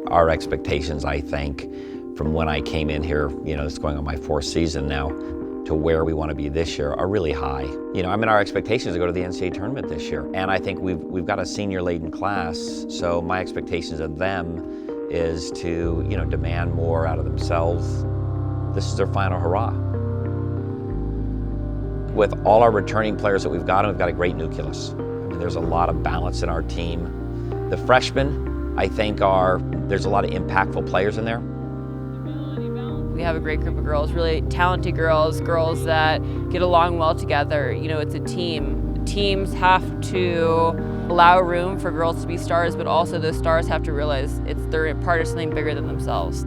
Our expectations, I think, from when I came in here, it's going on my 4th season now, to where we want to be this year are really high. Our expectations to go to the NCAA tournament this year. And I think we've got a senior-laden class, so my expectations of them is to, demand more out of themselves. This is their final hurrah. With all our returning players that we've got a great nucleus. There's a lot of balance in our team. The freshmen, I think, there's a lot of impactful players in there. We have a great group of girls, really talented girls that get along well together. It's a team. Teams have to allow room for girls to be stars, but also those stars have to realize they're part of something bigger than themselves.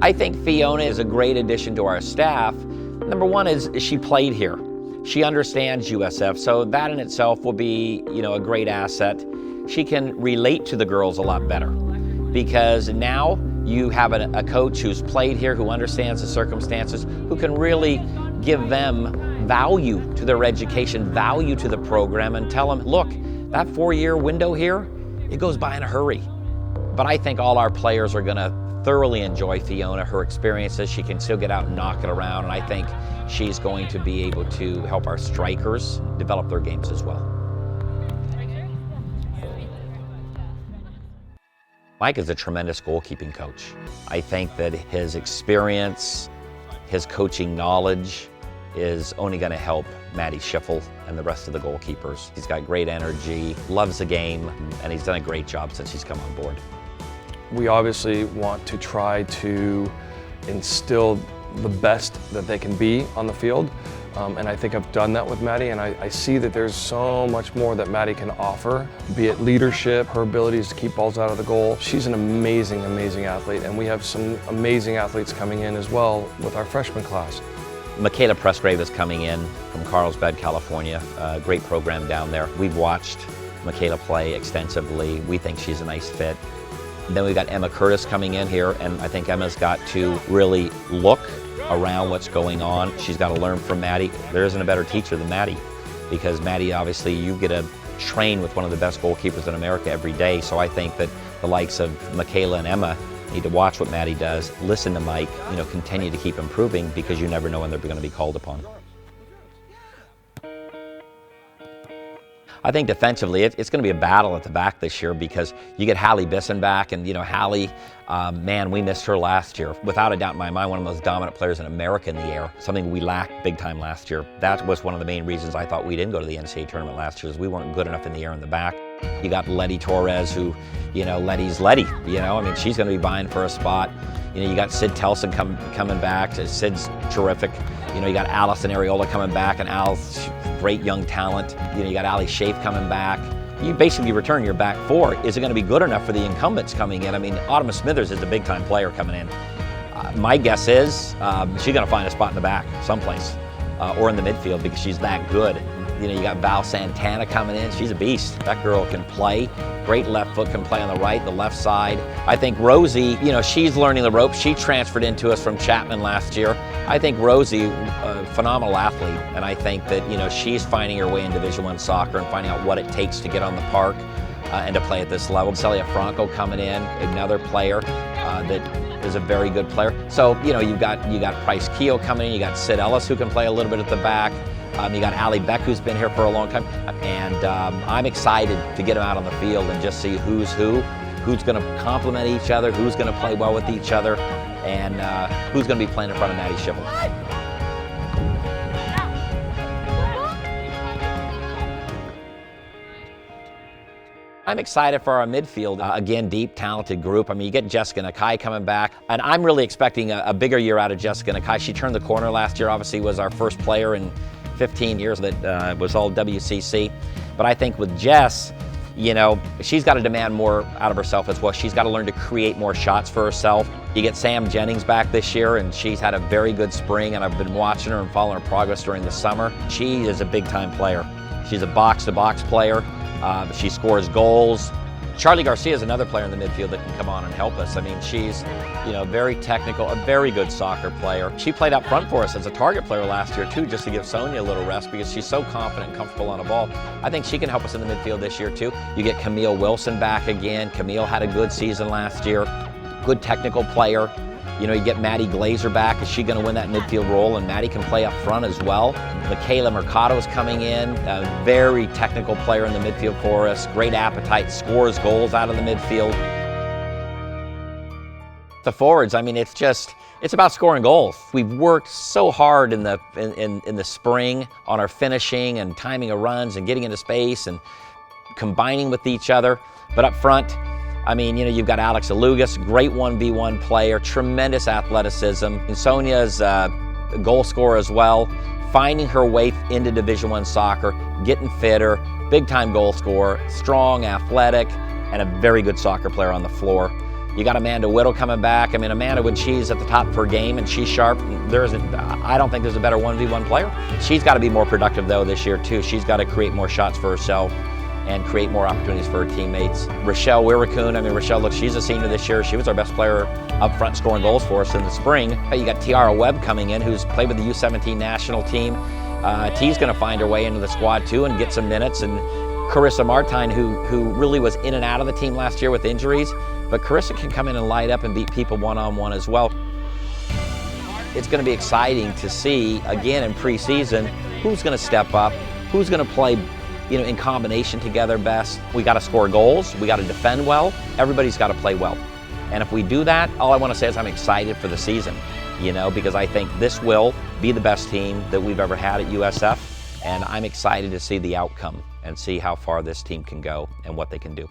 I think Fiona is a great addition to our staff. Number one is she played here. She understands USF, so that in itself will be, a great asset. She can relate to the girls a lot better because now you have a coach who's played here, who understands the circumstances, who can really give them value to their education, value to the program, and tell them, look, that 4-year window here, it goes by in a hurry. But I think all our players are gonna thoroughly enjoy Fiona, her experiences. She can still get out and knock it around, and I think she's going to be able to help our strikers develop their games as well. Mike is a tremendous goalkeeping coach. I think that his experience, his coaching knowledge is only going to help Maddie Schiffel and the rest of the goalkeepers. He's got great energy, loves the game, and he's done a great job since he's come on board. We obviously want to try to instill the best that they can be on the field. And I think I've done that with Maddie, and I see that there's so much more that Maddie can offer, be it leadership, her abilities to keep balls out of the goal. She's an amazing, amazing athlete, and we have some amazing athletes coming in as well with our freshman class. Michaela Pressgrave is coming in from Carlsbad, California. Great program down there. We've watched Michaela play extensively. We think she's a nice fit. Then we've got Emma Curtis coming in here, and I think Emma's got to really look around what's going on. She's got to learn from Maddie. There isn't a better teacher than Maddie, because Maddie, obviously, you get to train with one of the best goalkeepers in America every day. So I think that the likes of Michaela and Emma need to watch what Maddie does, listen to Mike, continue to keep improving, because you never know when they're going to be called upon. I think defensively, it's going to be a battle at the back this year, because you get Hallie Bisson back, and Hallie, man, we missed her last year. Without a doubt in my mind, one of the most dominant players in America in the air, something we lacked big time last year. That was one of the main reasons I thought we didn't go to the NCAA tournament last year, is we weren't good enough in the air in the back. You got Letty Torres, who, Letty's Letty, she's going to be vying for a spot. You got Sid Telson coming back. Sid's terrific. You got Allison Areola coming back, and Al's great young talent. You got Ali Schaaf coming back. You basically return your back four. Is it going to be good enough for the incumbents coming in? Autumn Smithers is a big-time player coming in. My guess is she's going to find a spot in the back someplace, or in the midfield, because she's that good. You got Val Santana coming in. She's a beast. That girl can play. Great left foot, can play on the right, the left side. I think Rosie, she's learning the ropes. She transferred into us from Chapman last year. I think Rosie, a phenomenal athlete, and I think that, she's finding her way in Division I soccer and finding out what it takes to get on the park and to play at this level. Celia Franco coming in, another player that is a very good player. So, you got Price Keogh coming in. You got Sid Ellis, who can play a little bit at the back. You got Allie Beck, who's been here for a long time, and I'm excited to get them out on the field and just see who's going to complement each other, who's going to play well with each other, and who's going to be playing in front of Maddie Schiffel. I'm excited for our midfield. Again, deep, talented group. You get Jessica Nakai coming back, and I'm really expecting a bigger year out of Jessica Nakai. She turned the corner last year, obviously was our first player in 15 years that was all WCC. But I think with Jess, she's got to demand more out of herself as well. She's got to learn to create more shots for herself. You get Sam Jennings back this year, and she's had a very good spring, and I've been watching her and following her progress during the summer. She is a big-time player. She's a box-to-box player. She scores goals. Charlie Garcia is another player in the midfield that can come on and help us. She's, very technical, a very good soccer player. She played up front for us as a target player last year too, just to give Sonia a little rest, because she's so confident and comfortable on a ball. I think she can help us in the midfield this year too. You get Camille Wilson back again. Camille had a good season last year. good technical player. You know, you get Maddie Glazer back. Is she going to win that midfield role? And Maddie can play up front as well. Michaela Mercado is coming in, a very technical player in the midfield for us. Great appetite, scores goals out of the midfield. The forwards, I mean, it's about scoring goals. We've worked so hard in the spring on our finishing and timing of runs and getting into space and combining with each other. But up front, I mean, you know, you've got Alex Alugas, great 1v1 player, tremendous athleticism. And Sonia's a goal scorer as well, finding her way into Division I soccer, getting fitter, big-time goal scorer, strong, athletic, and a very good soccer player on the floor. You got Amanda Whittle coming back. I mean, Amanda, when she's at the top of her game and she's sharp, I don't think there's a better 1v1 player. She's got to be more productive, though, this year, too. She's got to create more shots for herself and create more opportunities for her teammates. Rochelle Wirakun, I mean, Rochelle, look, she's a senior this year. She was our best player up front scoring goals for us in the spring. You got Tiara Webb coming in, who's played with the U17 national team. T's going to find her way into the squad, too, and get some minutes. And Carissa Martine, who really was in and out of the team last year with injuries. But Carissa can come in and light up and beat people one-on-one as well. It's going to be exciting to see, again, in preseason, who's going to step up, who's going to play, you know, in combination together best. We got to score goals, we got to defend well, everybody's got to play well. And if we do that, all I want to say is I'm excited for the season, you know, because I think this will be the best team that we've ever had at USF, and I'm excited to see the outcome and see how far this team can go and what they can do.